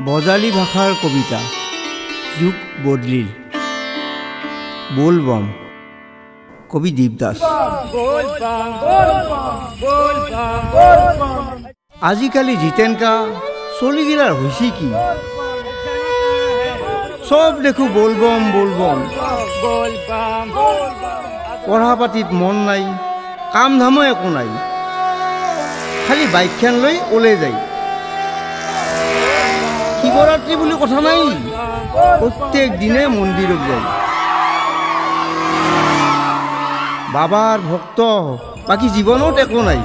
বজালী ভাষাৰ কবিতা যুগ বদলিল বোলবম কবি দীপদাস। আজিকালি জিতেনকা চলিগিলাৰ হৈছে কি সব দেখো বোলবম বোলবম পঢ়া পাতিত মন নাই কাম ধামো একো নাই খালি বাইকখন লৈ ওলাই যায়। শিৱৰাত্ৰি বুলি কথা নাই প্ৰত্যেক দিনে মন্দিৰত যায়। বাবাৰ ভক্ত বাকী জীৱনত একো নাই।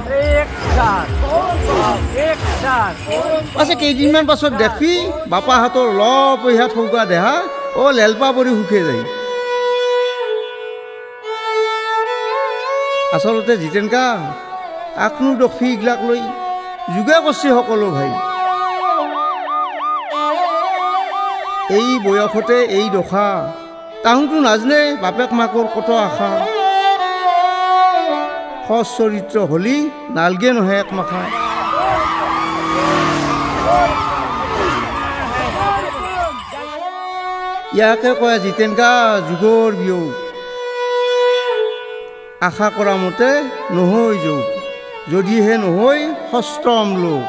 পাছে কেইদিনমান পাছত দেখি বাপাহঁতৰ ল পইচা থকা দেহা লেলপা পৰি সুখে যায়। আচলতে জিতেনকা কাকনো দফি এইগিলাক লৈ যোগে কৰিছে সকলো ভাই। এই বয়সতে এই দশা তাহুঁতো নাজানে বাপেক মাকৰ কত আশা। সৎ চৰিত্ৰ হলি নালগে নহয় এক মাখা। ইয়াকে কয় জিতেনকা যুগৰ বিয়োগ আশা কৰা মতে নহৈ যোগ যদিহে নহৈ সষ্টম লোক।